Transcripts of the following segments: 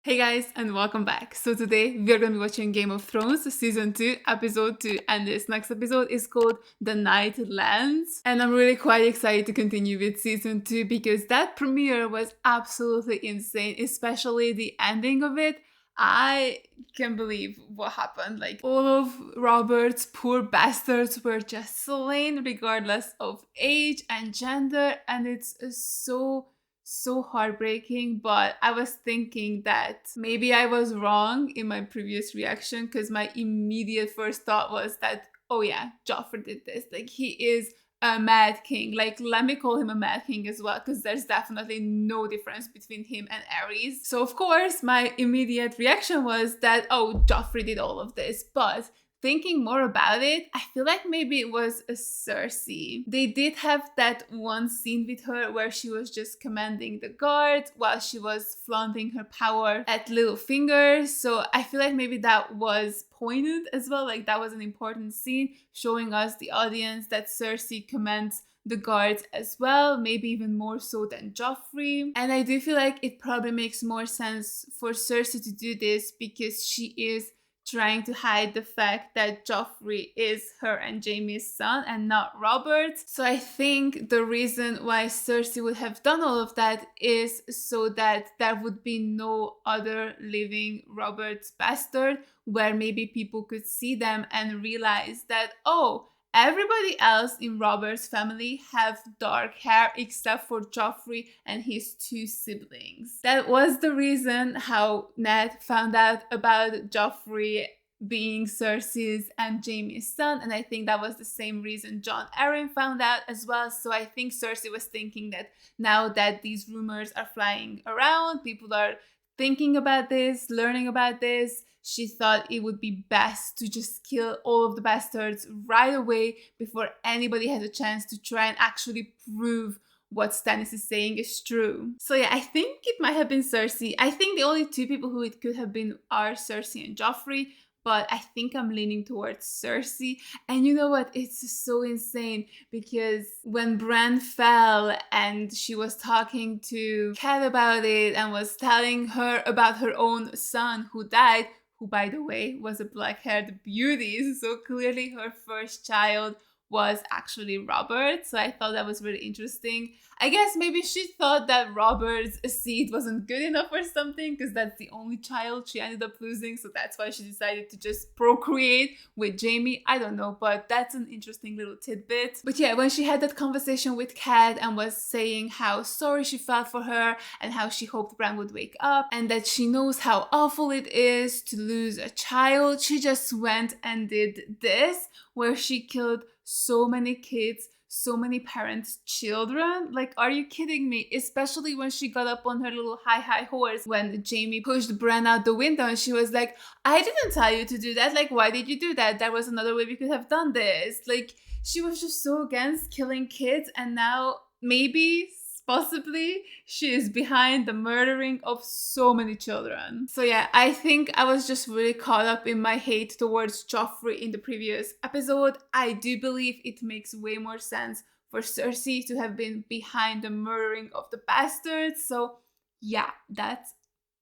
Hey guys, and welcome back. So today we're going to be watching Game of Thrones Season 2, Episode 2, and this next episode is called The Night Lands. And I'm really quite excited to continue with Season 2 because that premiere was absolutely insane, especially the ending of it. I can't believe what happened. Like, all of Robert's poor bastards were just slain regardless of age and gender, and it's so heartbreaking. But I was thinking that maybe I was wrong in my previous reaction because my immediate first thought was that, oh yeah, Joffrey did this. Like, he is a mad king. Like, let me call him a mad king as well, because there's definitely no difference between him and Aerys. So of course my immediate reaction was that, oh, Joffrey did all of this. But thinking more about it, I feel like maybe it was a Cersei. They did have that one scene with her where she was just commanding the guards while she was flaunting her power at Littlefinger. So I feel like maybe that was pointed as well. Like, that was an important scene showing us, the audience, that Cersei commands the guards as well, maybe even more so than Joffrey. And I do feel like it probably makes more sense for Cersei to do this because she is trying to hide the fact that Joffrey is her and Jaime's son and not Robert's. So I think the reason why Cersei would have done all of that is so that there would be no other living Robert's bastard, where maybe people could see them and realize that, oh, everybody else in Robert's family have dark hair except for Joffrey and his two siblings. That was the reason how Ned found out about Joffrey being Cersei's and Jaime's son, and I think that was the same reason Jon Arryn found out as well. So I think Cersei was thinking that now that these rumors are flying around, people are thinking about this, learning about this, she thought it would be best to just kill all of the bastards right away before anybody has a chance to try and actually prove what Stannis is saying is true. So yeah, I think it might have been Cersei. I think the only two people who it could have been are Cersei and Joffrey, but I think I'm leaning towards Cersei. And you know what? It's so insane because when Bran fell and she was talking to Kat about it and was telling her about her own son who died, who, by the way, was a black-haired beauty. So clearly her first child was actually Robert. So I thought that was really interesting. I guess maybe she thought that Robert's seed wasn't good enough or something, because that's the only child she ended up losing. So that's why she decided to just procreate with Jaime. I don't know, but that's an interesting little tidbit. But yeah, when she had that conversation with Kat and was saying how sorry she felt for her and how she hoped Bran would wake up and that she knows how awful it is to lose a child, she just went and did this, where she killed so many kids, so many parents' children. Like, are you kidding me? Especially when she got up on her little high horse when Jaime pushed Bran out the window and she was like, I didn't tell you to do that. Like, why did you do that? There was another way we could have done this. Like, she was just so against killing kids, and now maybe possibly she is behind the murdering of so many children. So yeah, I think I was just really caught up in my hate towards Joffrey in the previous episode. I do believe it makes way more sense for Cersei to have been behind the murdering of the bastards. So yeah, that's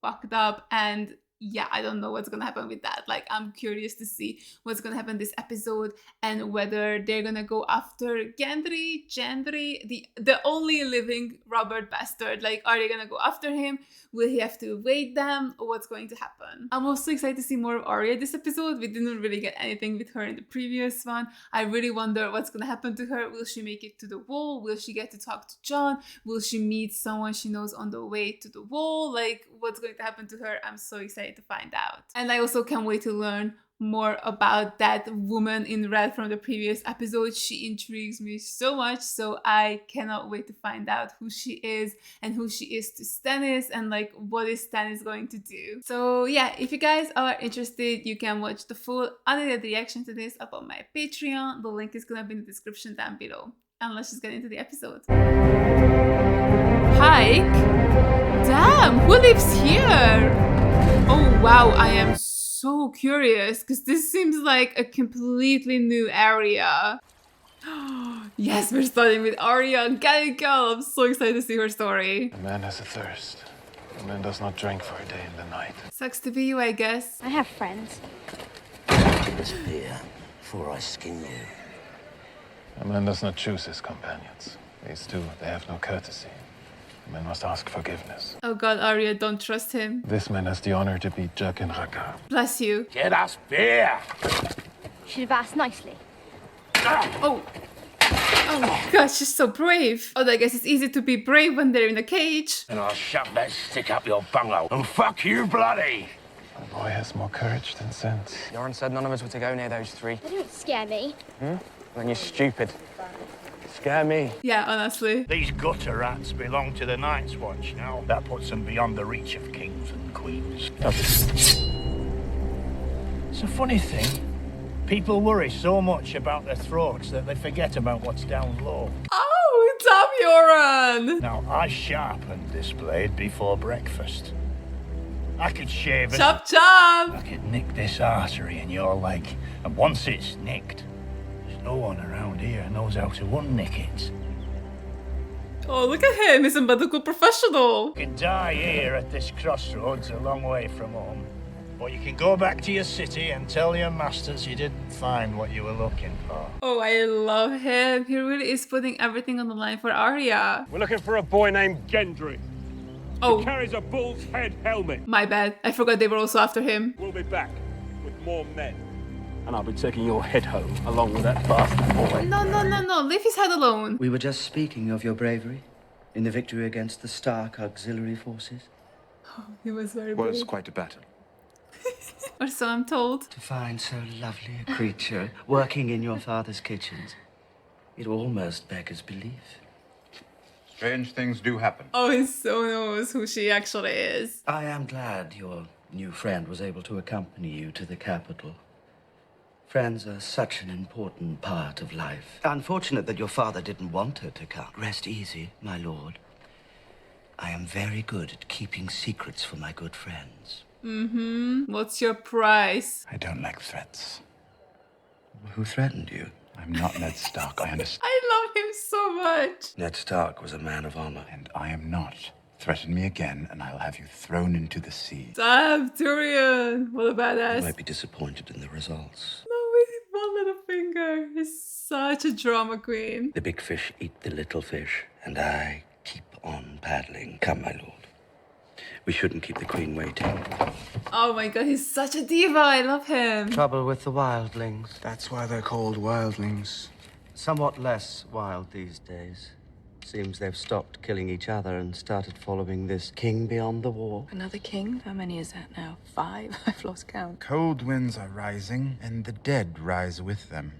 fucked up, and yeah, I don't know what's gonna happen with that. Like, I'm curious to see what's gonna happen this episode and whether they're gonna go after Gendry, the only living Robert bastard. Like, are they gonna go after him? Will he have to evade them? Or what's going to happen? I'm also excited to see more of Arya this episode. We didn't really get anything with her in the previous one. I really wonder what's gonna happen to her. Will she make it to the wall? Will she get to talk to Jon? Will she meet someone she knows on the way to the wall? Like, what's going to happen to her? I'm so excited to find out. And I also can't wait to learn more about that woman in red from the previous episode. She intrigues me so much, so I cannot wait to find out who she is and who she is to Stannis, and like, what is Stannis going to do. So yeah, if you guys are interested, you can watch the full unedited reaction to this up on my Patreon. The link is gonna be in the description down below. And let's just get into the episode. Pyke? Damn, who lives here? Oh wow, I am so curious because this seems like a completely new area. Yes, we're starting with Arya. Get it, girl. I'm so excited to see her story. A man has a thirst. A man does not drink for a day and a night. Sucks to be you, I guess. I have friends. This beer before I skin you. A man does not choose his companions. These two, they have no courtesy. A man must ask forgiveness. Oh god, Arya, don't trust him. This man has the honor to be Jack and Raka. Bless you. Get us beer! Should have asked nicely. Oh. Oh god, she's so brave. Oh, I guess it's easy to be brave when they're in a cage. And I'll shove that stick up your bunghole and fuck you bloody! The boy has more courage than sense. Yoren said none of us were to go near those three. They don't scare me. And then you're stupid. Scare me. Yeah, honestly. These gutter rats belong to the Night's Watch now. That puts them beyond the reach of kings and queens. It's a funny thing. People worry so much about their throats that they forget about what's down low. Oh, Tom Yoran! Now, I sharpened this blade before breakfast. I could shave it. Chop chop! I could nick this artery in your leg. And once it's nicked, there's no one around here knows how to unnick it. Oh, look at him. He's a medical professional. You can die here at this crossroads a long way from home. Or you can go back to your city and tell your masters you didn't find what you were looking for. Oh, I love him. He really is putting everything on the line for Arya. We're looking for a boy named Gendry. Oh, He carries a bull's head helmet. my bad. I forgot they were also after him. We'll be back with more men. And I'll be taking your head home along with that bastard boy. No, no, no, no. Leave his head alone. We were just speaking of your bravery in the victory against the Stark auxiliary forces. He was very Was brave. quite a battle. Or so I'm told. To find so lovely a creature working in your father's kitchens, it almost beggars belief. Strange things do happen. Oh, he so knows who she actually is. I am glad your new friend was able to accompany you to the capital. Friends are such an important part of life. Unfortunate that your father didn't want her to come. Rest easy, my lord. I am very good at keeping secrets for my good friends. What's your price? I don't like threats. Who threatened you? I'm not Ned Stark, I understand. I love him so much. Ned Stark was a man of honor. And I am not. Threaten me again, and I'll have you thrown into the sea. Damn, Tyrion. What a You badass. might be disappointed in the results. No, with one little finger. He's such a drama queen. The big fish eat the little fish, and I keep on paddling. Come, my lord. We shouldn't keep the queen waiting. Oh my god, he's such a diva. I love him. Trouble with the wildlings. That's why they're called wildlings. Somewhat less wild these days. Seems they've stopped killing each other and started following this king beyond the wall. Another king? How many is that now? 5? I've lost count. Cold winds are rising, and the dead rise with them.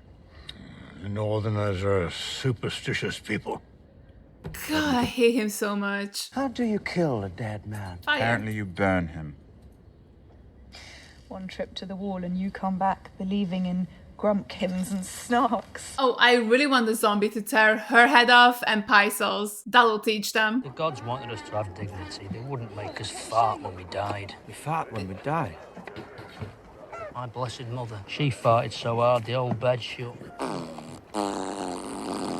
The Northerners are superstitious people. God, I hate him so much. How do you kill a dead man? Fire. Apparently you burn him. One trip to the wall and you come back believing in grumpkins and snarks. Oh, I really want the zombie to tear her head off and Pycel's. That'll teach them. The gods wanted us to have dignity. They wouldn't make us fart when we died. We fart when we die. My blessed mother, she farted so hard the old bed shook.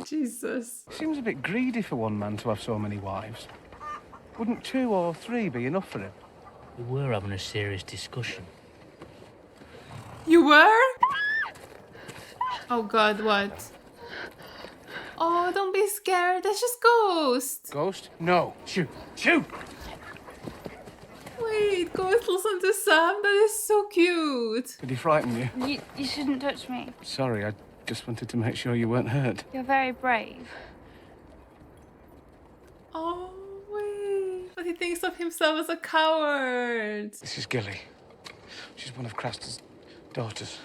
Jesus. Seems a bit greedy for one man to have so many wives. Wouldn't 2 or 3 be enough for him? We were having a serious discussion. You were? Oh god, what? Oh, don't be scared. That's just Ghost. Ghost? No. Shoot. Shoot! Wait, Ghost, listen to Sam. That is so cute. Did he frighten you? You shouldn't touch me. Sorry, I just wanted to make sure you weren't hurt. You're very brave. Oh, wait. But he thinks of himself as a coward. This is Gilly. She's one of Craster's daughters.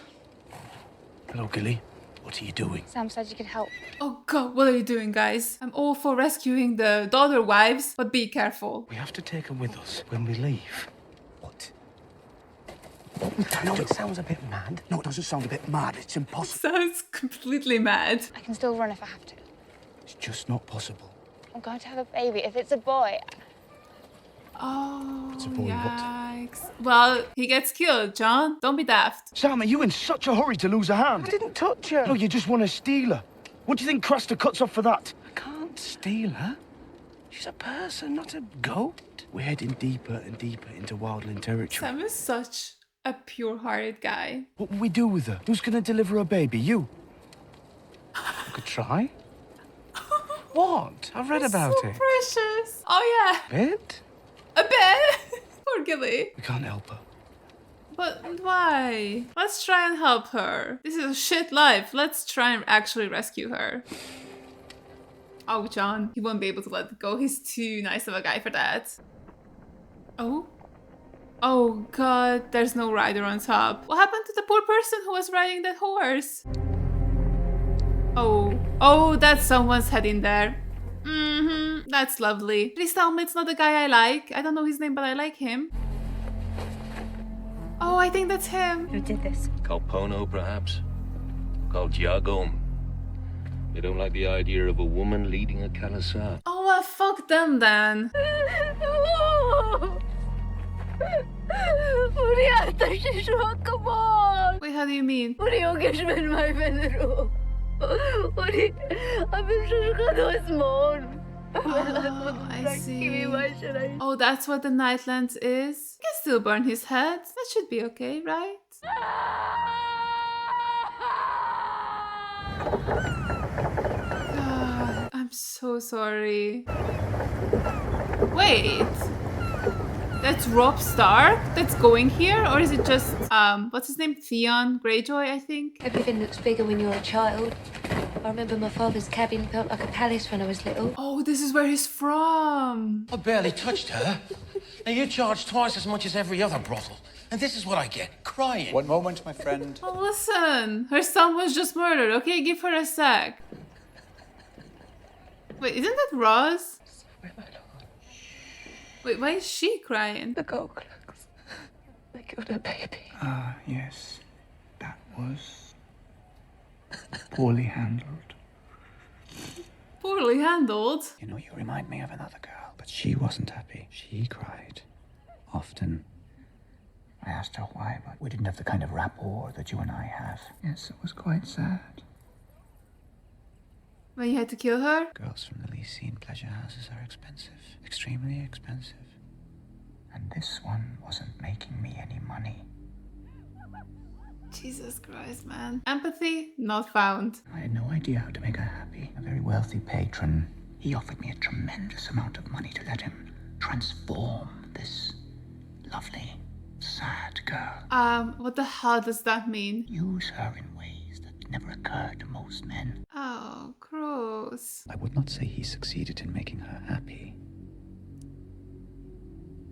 Hello, Gilly. What are you doing? Sam said you could help. Oh god, what are you doing, guys? I'm all for rescuing the daughter wives, but be careful. We have to take her with us when we leave. What? I know it sounds a bit mad. No, it doesn't sound a bit mad. It's impossible. Sounds completely mad. I can still run if I have to. It's just not possible. I'm going to have a baby. If it's a boy, Oh, It's a boy, what? yikes. Well, he gets killed, John. Don't be daft. Sam, are you in such a hurry to lose a hand? I didn't touch her. No, you just want to steal her. What do you think Craster cuts off for that? I can't steal her. She's a person, not a goat. We're heading deeper and deeper into wildland territory. Sam is such a pure-hearted guy. What will we do with her? Who's gonna deliver a baby? You? You could try. What? I've read about so it. Precious. Oh yeah. Bit? A bit. Poor Gilly. We can't help her. But why? Let's try and help her. This is a shit life. Let's try and actually rescue her. Oh, John. He won't be able to let it go. He's too nice of a guy for that. Oh? Oh god, there's no rider on top. What happened to the poor person who was riding that horse? Oh. Oh, that's someone's head in there. Mm-hmm. That's lovely. Please tell me it's not the guy I like. I don't know his name, but I like him. Oh, I think that's him. Who did this? Called Pono, perhaps. Called Jago. They don't like the idea of a woman leading a Kalasar. Oh, well, fuck them then. Wait, how do you mean? Oh, I see. Oh, that's what the Nightlands is? He can still burn his head. That should be okay, right? God, I'm so sorry. Wait. That's Robb Stark that's going here? Or is it just, what's his name? Theon Greyjoy, I think? Everything looks bigger when you're a child. I remember my father's cabin felt like a palace when I was little. Oh, this is where he's from. I barely touched her. Now you charge twice as much as every other brothel. And this is what I get, crying. One moment, my friend. Oh, listen. Her son was just murdered, okay? Give her a sec. Wait, isn't that Roz? Wait, why is she crying? The Goldclaws. They killed her baby. Ah, yes. That was poorly handled. Poorly handled? You know, you remind me of another girl, but she wasn't happy. She cried. Often. I asked her why, but we didn't have the kind of rapport that you and I have. Yes, it was quite sad. When you had to kill her? Girls from the Lycian pleasure houses are expensive. Extremely expensive. And this one wasn't making me any money. Jesus Christ, man. Empathy not found. I had no idea how to make her happy. A very wealthy patron. He offered me a tremendous amount of money to let him transform this lovely, sad girl. What the hell does that mean? Use her in ways that never occur to most men. Oh, gross. I would not say he succeeded in making her happy.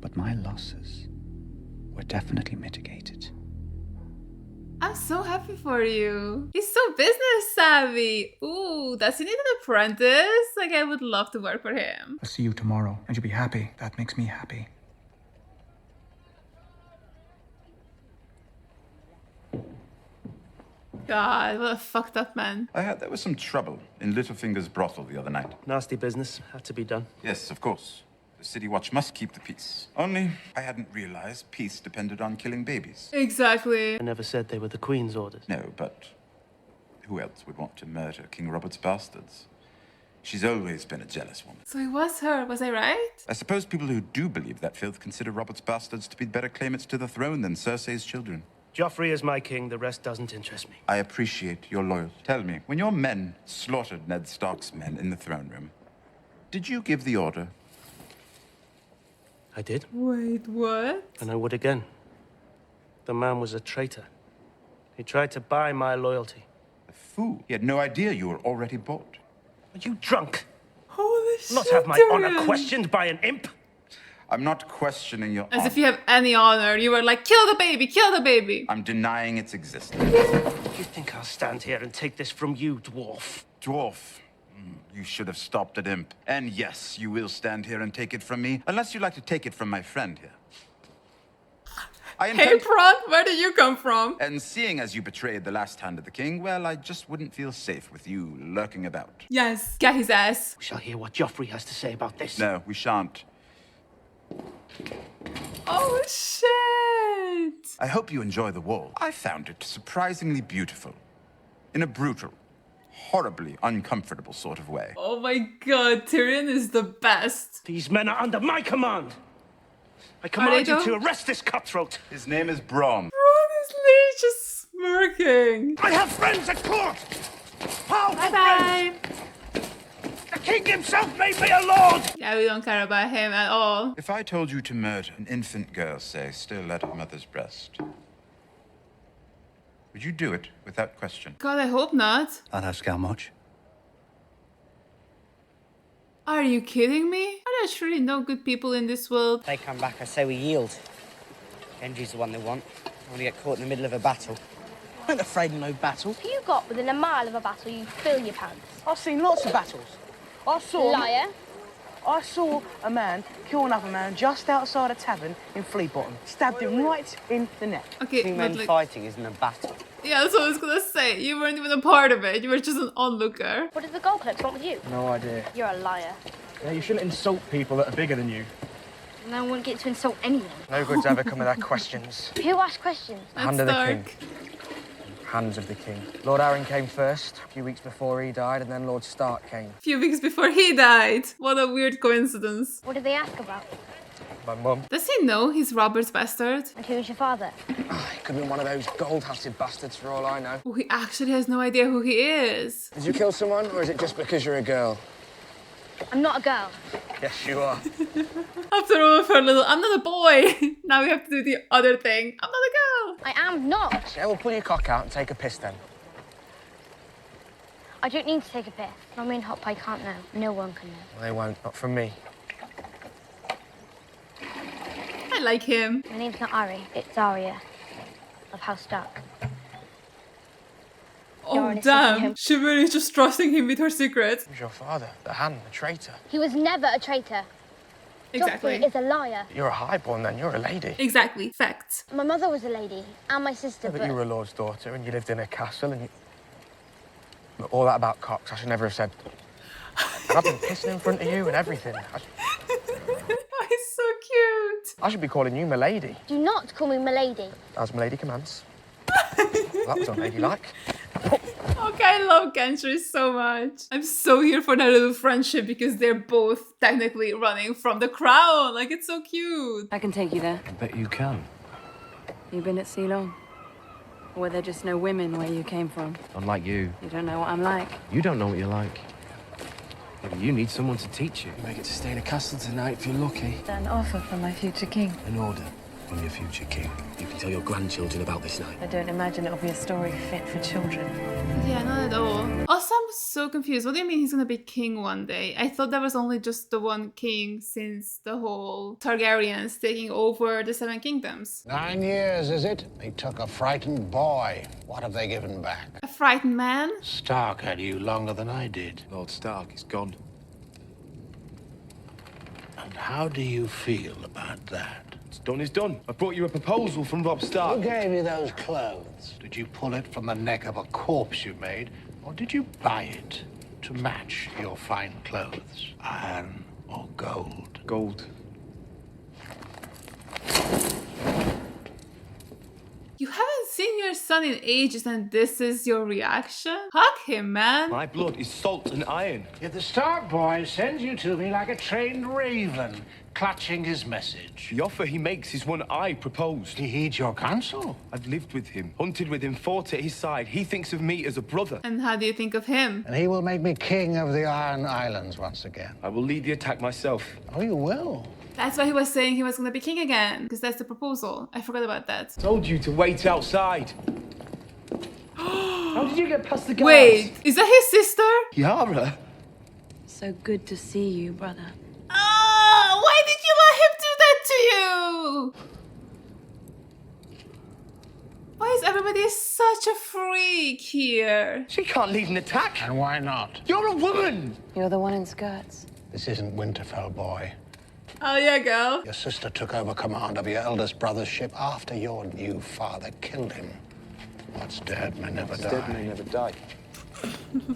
But my losses were definitely mitigated. I'm so happy for you. He's so business savvy. Ooh, does he need an apprentice? Like, I would love to work for him. I'll see you tomorrow, and you'll be happy. That makes me happy. God, what a fucked up man. I heard there was some trouble in Littlefinger's brothel the other night. Nasty business. Had to be done. Yes, of course. The City Watch must keep the peace. Only, I hadn't realized peace depended on killing babies. Exactly. I never said they were the Queen's orders. No, but who else would want to murder King Robert's bastards? She's always been a jealous woman. So it was her, was I right? I suppose people who do believe that filth consider Robert's bastards to be better claimants to the throne than Cersei's children. Joffrey is my king. The rest doesn't interest me. I appreciate your loyalty. Tell me, when your men slaughtered Ned Stark's men in the throne room, did you give the order? I did. Wait, what? And I would again. The man was a traitor. He tried to buy my loyalty. A fool. He had no idea you were already bought. Are you drunk? Holy shit, Not have my Tyrion. honor questioned by an imp? I'm not questioning your As honor. if you have any honor. You were like, kill the baby, kill the baby. I'm denying its existence. You think I'll stand here and take this from you, dwarf? Dwarf. You should have stopped at imp. And yes, you will stand here and take it from me, unless you'd like to take it from my friend here. Hey, Prawn, where did you come from? And seeing as you betrayed the last hand of the king, well, I just wouldn't feel safe with you lurking about. Yes, get his ass. We shall hear what Joffrey has to say about this. No, we shan't. Oh, shit. I hope you enjoy the wall. I found it surprisingly beautiful. In a brutal, horribly uncomfortable sort of way. Oh my god, Tyrion is the best. These men are under my command. I command you to arrest this cutthroat. His name is Bronn. Bronn is literally just smirking. I have friends at court. Powerful Bye-bye. friends. The king himself made me a lord. Yeah, we don't care about him at all. If I told you to murder an infant girl, say, still at her mother's breast, would you do it without question? God, I hope not. I'd ask how much. Are you kidding me? Are there truly no good people in this world? They come back, I say we yield. Gendry's the one they want. I want to get caught in the middle of a battle. I ain't afraid of no battle. If you got within a mile of a battle, you fill your pants. I've seen lots of battles. Liar. I saw a man kill another man just outside a tavern in Flea Bottom. Stabbed him right in the neck. Okay, Two men fighting isn't a battle. Yeah, that's what I was gonna say. You weren't even a part of it. You were just an onlooker. What did the gold clerks want with you? No idea. You're a liar. Yeah, you shouldn't insult people that are bigger than you. No one gets to insult anyone. No good's ever come of their questions. Who asked questions? Hand of the king. Hands of the king. Lord Arryn came first, a few weeks before he died, and then Lord Stark came. A few weeks before he died. What a weird coincidence. What did they ask about? My mum. Does he know he's Robert's bastard? And who's your father? He could have been one of those gold-hatted bastards for all I know. Oh, he actually has no idea who he is. Did you kill someone, or is it just because you're a girl? I'm not a girl. Yes, you are. After all of her little, I'm not a boy. Now we have to do the other thing. I'm not a girl. I am not. Yeah, we'll pull your cock out and take a piss then. I don't need to take a piss. Mommy and Hot Pie can't know. No one can know. Well, they won't. Not from me. I like him. My name's not Ari. It's Arya. Of House Stark. Oh, damn. She really is just trusting him with her secrets. Who's your father? The Hand, the traitor. He was never a traitor. Exactly. Joffrey is a liar. You're a highborn then. You're a lady. Exactly. Facts. My mother was a lady. And my sister, Yeah, but you were a lord's daughter and you lived in a castle and you... But all that about cocks, I should never have said. And I've been pissing in front of you and everything. He's so cute. I should be calling you Milady. Do not call me Milady. As Milady commands. Well, that was unladylike. Okay, I love Gendry so much. I'm so here for their little friendship because they're both technically running from the crown. Like, it's so cute. I can take you there. I bet you can. You been at sea long? Or were there just no women where you came from? Unlike you. You don't know what I'm like. You don't know what you're like. Maybe you need someone to teach you. You may get to stay in a castle tonight if you're lucky. An offer from my future king. An order from your future king. You can tell your grandchildren about this night. I don't imagine it'll be a story fit for children. Yeah, not at all. Also, I'm so confused. What do you mean he's gonna be king one day? I thought there was only just the one king since the whole Targaryens taking over the Seven Kingdoms. 9 years, is it? They took a frightened boy. What have they given back? A frightened man? Stark had you longer than I did. Lord Stark is gone. And how do you feel about that? What's done is done. I brought you a proposal from Robb Stark. Who gave you those clothes? Did you pull it from the neck of a corpse you made? Or did you buy it to match your fine clothes? Iron or gold? Gold. You haven't seen your son in ages and this is your reaction? Hug him, man. My blood is salt and iron. Yet the Stark boy sends you to me like a trained raven, clutching his message. The offer he makes is one I proposed. He heeds your counsel. I've lived with him, hunted with him, fought at his side. He thinks of me as a brother. And how do you think of him? And he will make me king of the Iron Islands once again. I will lead the attack myself. Oh, you will? That's why he was saying he was gonna be king again, because that's the proposal. I forgot about that. Told you to wait outside. How did you get past the guards? Wait, is that his sister? Yara? So good to see you, brother. Oh, why did you let him do that to you? Why is everybody such a freak here? She can't lead an attack. And why not? You're a woman. You're the one in skirts. This isn't Winterfell, boy. Oh, yeah, girl. Your sister took over command of your eldest brother's ship after your new father killed him. What's dead may never die. Dead may never die.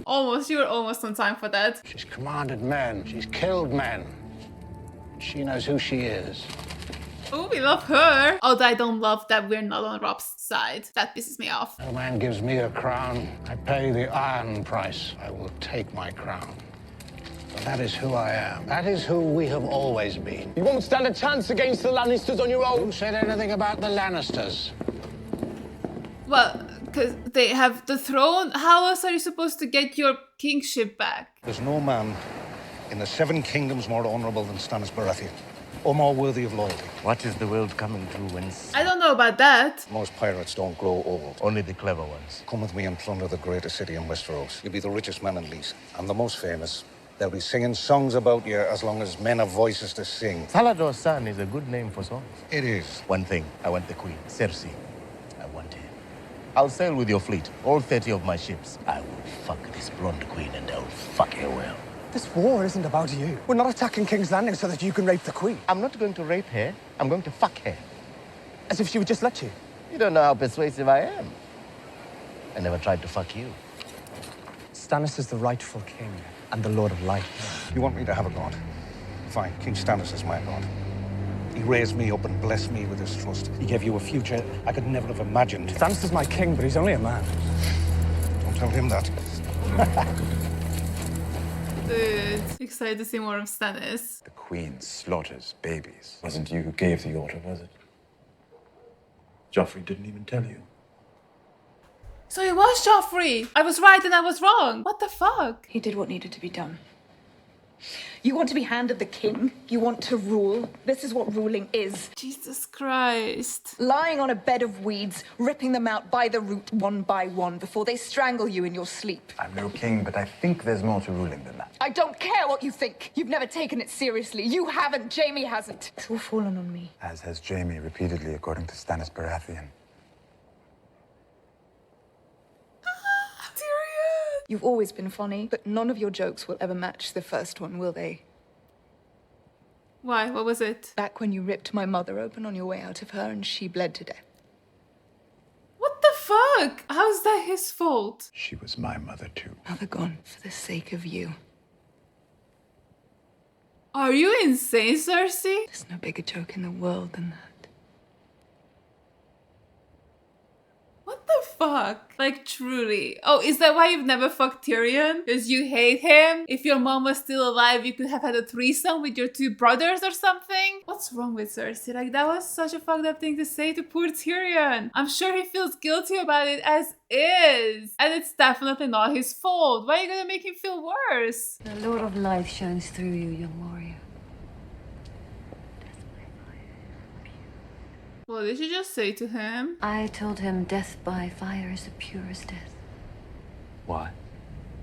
Almost, you were almost on time for that. She's commanded men. She's killed men. She knows who she is. Oh, we love her. Although I don't love that we're not on Robb's side. That pisses me off. No man gives me a crown. I pay the iron price. I will take my crown. But that is who I am. That is who we have always been. You won't stand a chance against the Lannisters on your own. Who said anything about the Lannisters? Well, because they have the throne. How else are you supposed to get your kingship back? There's no man in the Seven Kingdoms more honorable than Stannis Baratheon, or more worthy of loyalty. What is the world coming to when I don't know about that. Most pirates don't grow old. only the clever ones? Come with me and plunder the greatest city in Westeros. You'll be the richest man in Lease, and the most famous. They'll be singing songs about you as long as men have voices to sing. Salador's son is a good name for songs. It is. One thing, I want the queen, Cersei. I want her. I'll sail with your fleet, all 30 of my ships. I will fuck this blonde queen and I'll fuck her well. This war isn't about you. We're not attacking King's Landing so that you can rape the queen. I'm not going to rape her. I'm going to fuck her. As if she would just let you. You don't know how persuasive I am. I never tried to fuck you. Stannis is the rightful king and the Lord of Light. You want me to have a god? Fine, King Stannis is my god. He raised me up and blessed me with his trust. He gave you a future I could never have imagined. Stannis is my king, but he's only a man. Don't tell him that. Dude, excited to see more of Stannis. The queen slaughters babies. Wasn't you who gave the order, was it? Joffrey didn't even tell you. So it was Joffrey. I was right and I was wrong. What the fuck? He did what needed to be done. You want to be hand of the king? You want to rule? This is what ruling is. Jesus Christ. Lying on a bed of weeds, ripping them out by the root one by one before they strangle you in your sleep. I'm no king, but I think there's more to ruling than that. I don't care what you think. You've never taken it seriously. You haven't. Jamie hasn't. It's all fallen on me. As has Jamie repeatedly, according to Stannis Baratheon. You've always been funny, but none of your jokes will ever match the first one, will they? Why? What was it? Back when you ripped my mother open on your way out of her and she bled to death. What the fuck? How's that his fault? She was my mother too. Mother gone for the sake of you. Are you insane, Cersei? There's no bigger joke in the world than that. What the fuck? Like, truly. Oh, is that why you've never fucked Tyrion? Because you hate him? If your mom was still alive, you could have had a threesome with your two brothers or something? What's wrong with Cersei? Like, that was such a fucked up thing to say to poor Tyrion. I'm sure he feels guilty about it as is. And it's definitely not his fault. Why are you gonna make him feel worse? The Lord of Life shines through you, young warrior. What did you just say to him? I told him death by fire is the purest death. Why?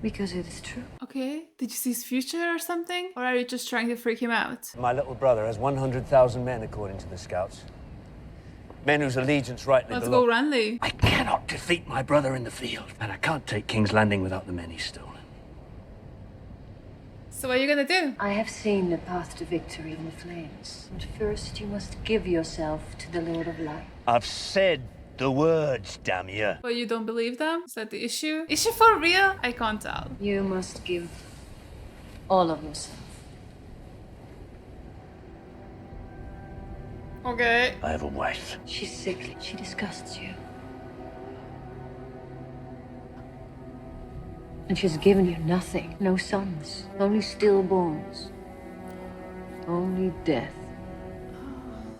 Because it is true. Okay, did you see his future or something? Or are you just trying to freak him out? My little brother has 100,000 men, according to the scouts. Men whose allegiance rightly Let's belong. go, Renly. I cannot defeat my brother in the field, and I can't take King's Landing without the men he's stolen. So what are you gonna do? I have seen the path to victory in the flames. But first you must give yourself to the Lord of Light. I've said the words, damn you. But you don't believe them? Is that the issue? Is she for real? I can't tell. You must give all of yourself. Okay. I have a wife. She's sickly. She disgusts you. And she's given you nothing. No sons. Only stillborns. Only death.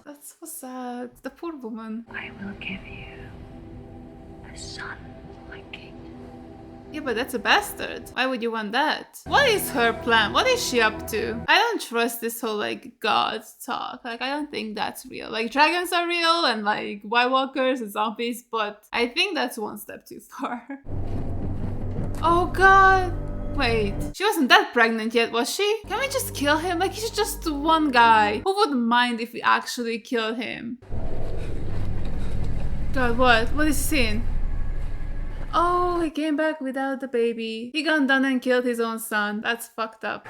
That's so sad. The poor woman. I will give you a son, my king. Yeah, but that's a bastard. Why would you want that? What is her plan? What is she up to? I don't trust this whole, like, god talk. Like, I don't think that's real. Like, dragons are real and, like, White Walkers and zombies, but I think that's one step too far. Oh god! Wait, she wasn't that pregnant yet, was she? Can we just kill him? Like, he's just one guy. Who wouldn't mind if we actually kill him? God, what? What is he saying? Oh, he came back without the baby. He got done and killed his own son. That's fucked up.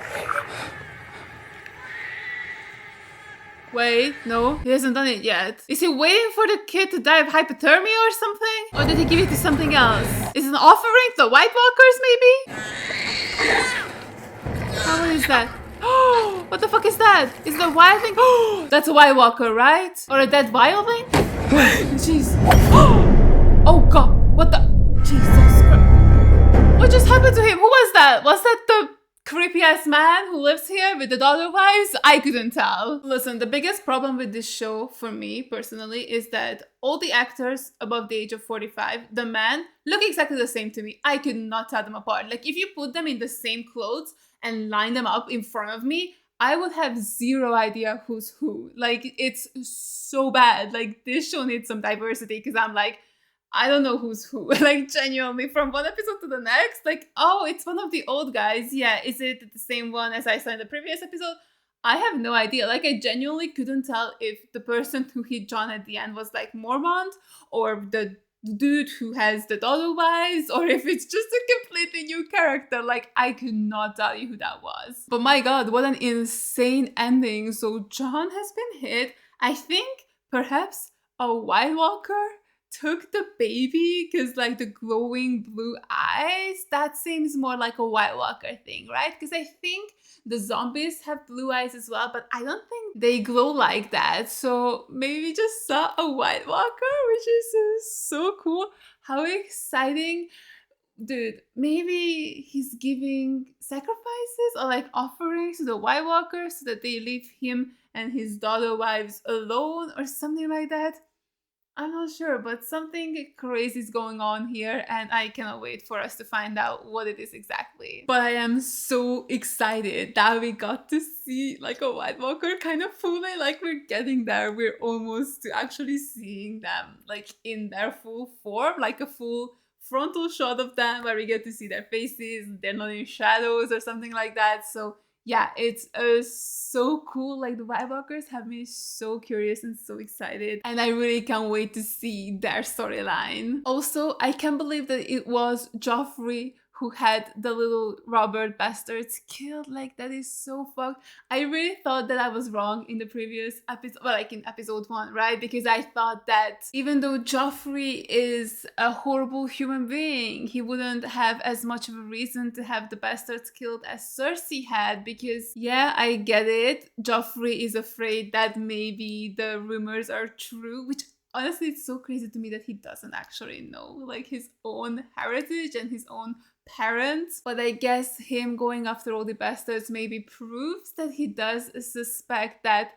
Wait, no, he hasn't done it yet. Is he waiting for the kid to die of hypothermia or something? Or did he give it to something else? Is it an offering to the White Walkers, maybe? How is that? What the fuck is that? Is it a wildling? That's a White Walker, right? Or a dead wildling? Jeez. Oh god, what the? Jesus Christ. What just happened to him? Who was that? Was that the creepy ass man who lives here with the daughter wives? I couldn't tell. Listen, the biggest problem with this show for me personally is that all the actors above the age of 45, the men, look exactly the same to me. I could not tell them apart. Like if you put them in the same clothes and line them up in front of me, I would have zero idea who's who. Like it's so bad. Like this show needs some diversity because I'm like, I don't know who's who, like genuinely from one episode to the next, like, oh, it's one of the old guys. Yeah, is it the same one as I saw in the previous episode? I have no idea. Like, I genuinely couldn't tell if the person who hit Jon at the end was like Mormont or the dude who has the daughter wives, or if it's just a completely new character. Like, I could not tell you who that was. But my god, what an insane ending. So Jon has been hit. I think perhaps a White Walker took the baby because like the glowing blue eyes, that seems more like a White Walker thing, right? Because I think the zombies have blue eyes as well, but I don't think they glow like that. So maybe we just saw a White Walker, which is so cool. How exciting. Dude, maybe he's giving sacrifices or like offerings to the White Walkers so that they leave him and his daughter wives alone or something like that. I'm not sure, but something crazy is going on here and I cannot wait for us to find out what it is exactly. But I am so excited that we got to see like a White Walker kind of fully, like we're getting there. We're almost to actually seeing them like in their full form, like a full frontal shot of them where we get to see their faces, they're not in shadows or something like that. So yeah, it's so cool. Like the White Walkers have me so curious and so excited, and I really can't wait to see their storyline. Also, I can't believe that it was Joffrey who had the little Robert bastards killed. Like that is so fucked. I really thought that I was wrong in the previous episode, well, like in episode 1, right? Because I thought that even though Joffrey is a horrible human being, he wouldn't have as much of a reason to have the bastards killed as Cersei had. Because yeah, I get it. Joffrey is afraid that maybe the rumors are true, which honestly, it's so crazy to me that he doesn't actually know like his own heritage and his own parents. But I guess him going after all the bastards maybe proves that he does suspect that,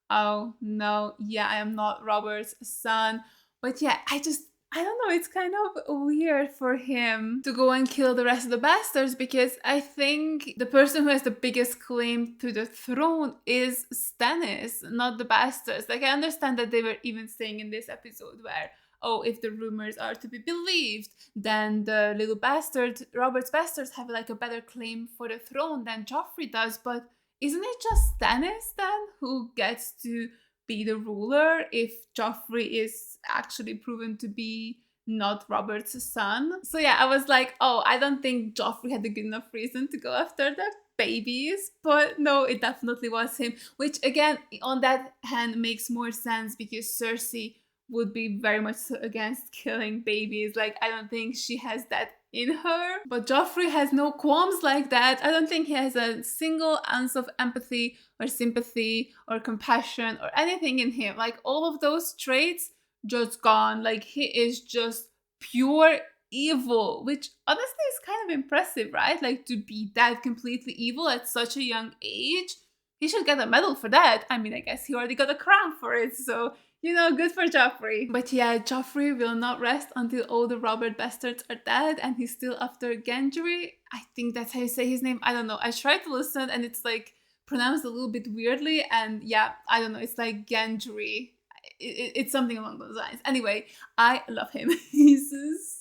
oh no, yeah, I am not Robert's son. But yeah, I don't know, it's kind of weird for him to go and kill the rest of the bastards, because I think the person who has the biggest claim to the throne is Stannis, not the bastards. Like, I understand that they were even saying in this episode where, oh, if the rumors are to be believed, then the little bastard, Robert's bastards, have like a better claim for the throne than Joffrey does. But isn't it just Stannis then who gets to be the ruler if Joffrey is actually proven to be not Robert's son? So yeah, I was like, oh, I don't think Joffrey had a good enough reason to go after the babies, but no, it definitely was him, which again, on that hand makes more sense because Cersei would be very much against killing babies. Like, I don't think she has that in her. But Joffrey has no qualms like that. I don't think he has a single ounce of empathy or sympathy or compassion or anything in him. Like, all of those traits just gone. Like, he is just pure evil, which honestly is kind of impressive, right? Like, to be that completely evil at such a young age. He should get a medal for that. I mean, I guess he already got a crown for it, so you know, good for Joffrey. But yeah, Joffrey will not rest until all the Robert bastards are dead and he's still after Gendry. I think that's how you say his name. I don't know. I tried to listen and it's like pronounced a little bit weirdly. And yeah, I don't know. It's like Gendry. It's something along those lines. Anyway, I love him. He's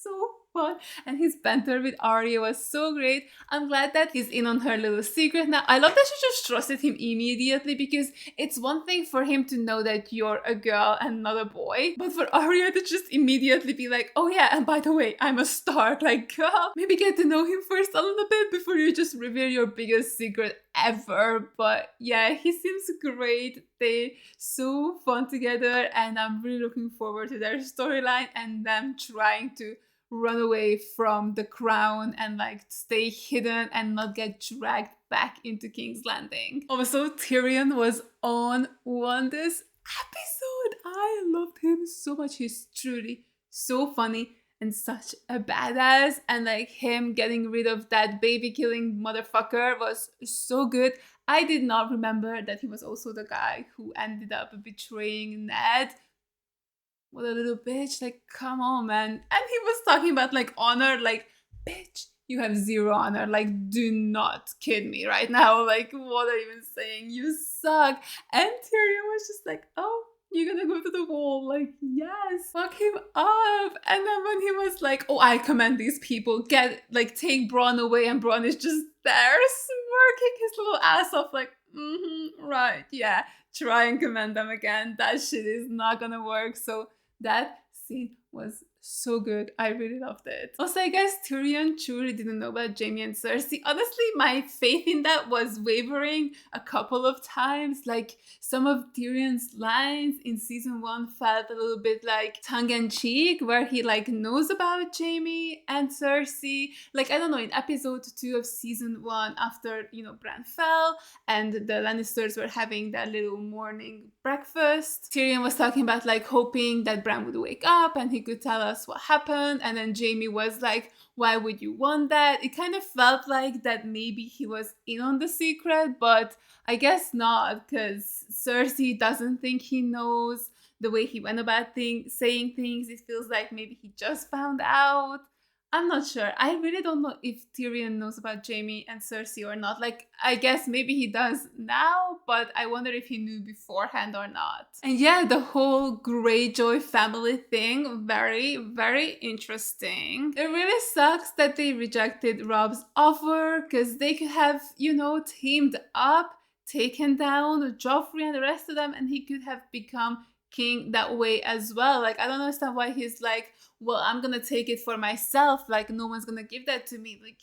so fun. And his banter with Arya was so great. I'm glad that he's in on her little secret now. I love that she just trusted him immediately, because it's one thing for him to know that you're a girl and not a boy, but for Arya to just immediately be like, oh yeah, and by the way, I'm a Stark. Like, girl, maybe get to know him first a little bit before you just reveal your biggest secret ever. But yeah, he seems great. They're so fun together and I'm really looking forward to their storyline and them trying to run away from the crown and like stay hidden and not get dragged back into King's Landing. Also, Tyrion was on one this episode. I loved him so much. He's truly so funny and such a badass, and like him getting rid of that baby killing motherfucker was so good. I did not remember that he was also the guy who ended up betraying Ned. What a little bitch, like come on man. And he was talking about like honor, like bitch, you have zero honor, like do not kid me right now, like what are you even saying, you suck. And Tyrion was just like, oh, you're gonna go to the wall, like yes, fuck him up. And then when he was like, oh, I command these people, take Bronn away, and Bronn is just there smirking his little ass off like, right, yeah, try and command them again, that shit is not gonna work. So that scene was so good. I really loved it. Also, I guess Tyrion truly didn't know about Jaime and Cersei. Honestly, my faith in that was wavering a couple of times. Like, some of Tyrion's lines in season 1 felt a little bit like tongue-in-cheek, where he like knows about Jaime and Cersei. Like, I don't know, in episode 2 of season 1, after, Bran fell and the Lannisters were having that little morning breakfast, Tyrion was talking about like hoping that Bran would wake up and he could tell us what happened, and then Jaime was like, why would you want that? It kind of felt like that maybe he was in on the secret, but I guess not, because Cersei doesn't think he knows. The way he went about saying things, it feels like maybe he just found out. I'm not sure. I really don't know if Tyrion knows about Jaime and Cersei or not. Like, I guess maybe he does now, but I wonder if he knew beforehand or not. And yeah, the whole Greyjoy family thing, very, very interesting. It really sucks that they rejected Robb's offer, because they could have, teamed up, taken down Joffrey and the rest of them, and he could have become king that way as well. Like, I don't understand why he's like, well, I'm gonna take it for myself, like no one's gonna give that to me. Like,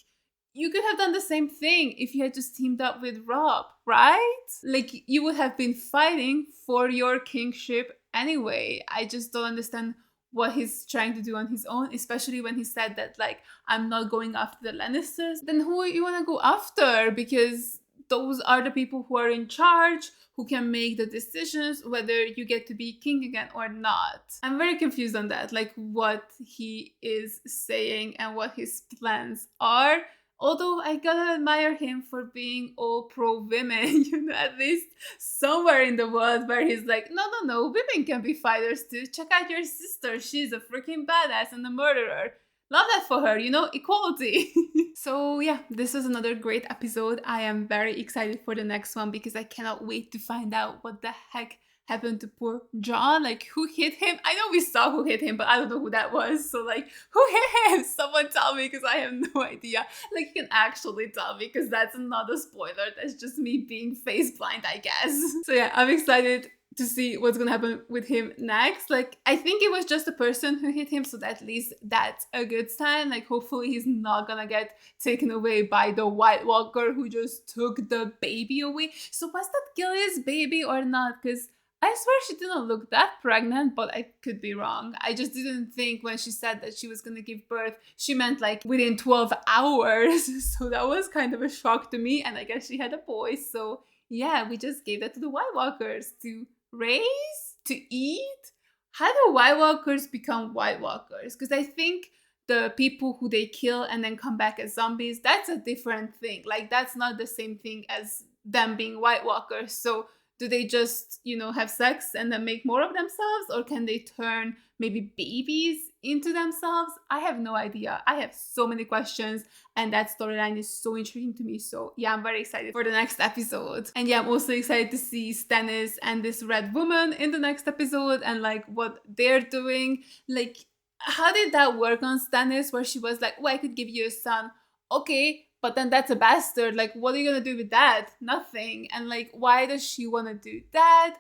you could have done the same thing if you had just teamed up with Robb, right? Like, you would have been fighting for your kingship anyway. I just don't understand what he's trying to do on his own, especially when he said that, like, I'm not going after the Lannisters. Then who you wanna go after? Because those are the people who are in charge, who can make the decisions whether you get to be king again or not. I'm very confused on that, like what he is saying and what his plans are. Although I gotta admire him for being all pro-women, at least somewhere in the world where he's like, no, women can be fighters too. Check out your sister, she's a freaking badass and a murderer. Love that for her, equality. So yeah, this was another great episode. I am very excited for the next one because I cannot wait to find out what the heck happened to poor Jon. Like, who hit him? I know we saw who hit him, but I don't know who that was. So like, who hit him? Someone tell me, because I have no idea. Like, you can actually tell me, because that's not a spoiler. That's just me being face blind, I guess. So yeah, I'm excited to see what's gonna happen with him next. Like, I think it was just a person who hit him, so at least that's a good sign. Like, hopefully he's not gonna get taken away by the White Walker who just took the baby away. So was that Gilly's baby or not? Because I swear she didn't look that pregnant, but I could be wrong. I just didn't think when she said that she was gonna give birth, she meant like within 12 hours. So that was kind of a shock to me, and I guess she had a boy. So yeah, we just gave that to the White Walkers to raise, to eat. How do White Walkers become White Walkers? Because I think the people who they kill and then come back as zombies, that's a different thing. Like, that's not the same thing as them being White Walkers. So do they just, have sex and then make more of themselves? Or can they turn maybe babies into themselves? I have no idea. I have so many questions, and that storyline is so intriguing to me. So yeah, I'm very excited for the next episode. And yeah, I'm also excited to see Stannis and this red woman in the next episode, and like what they're doing. Like, how did that work on Stannis, where she was like, I could give you a son. Okay, but then that's a bastard. Like, what are you gonna do with that? Nothing. And like, why does she want to do that?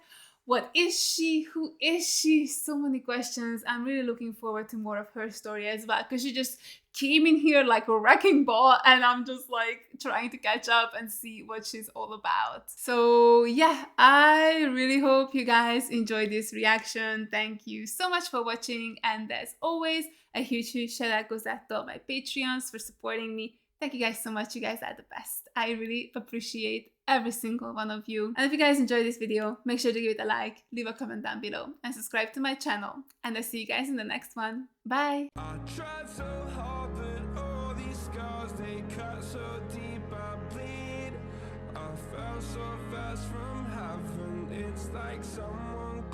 What is she? Who is she? So many questions. I'm really looking forward to more of her story as well, because she just came in here like a wrecking ball, and I'm just like trying to catch up and see what she's all about. So yeah, I really hope you guys enjoyed this reaction. Thank you so much for watching, and as always, a huge shout out goes out to all my Patreons for supporting me. Thank you guys so much. You guys are the best. I really appreciate every single one of you. And if you guys enjoyed this video, make sure to give it a like, leave a comment down below, and subscribe to my channel. And I'll see you guys in the next one. Bye! I tried so hard, but all these scars, they cut so deep, I bleed. I fell so fast from heaven, it's like someone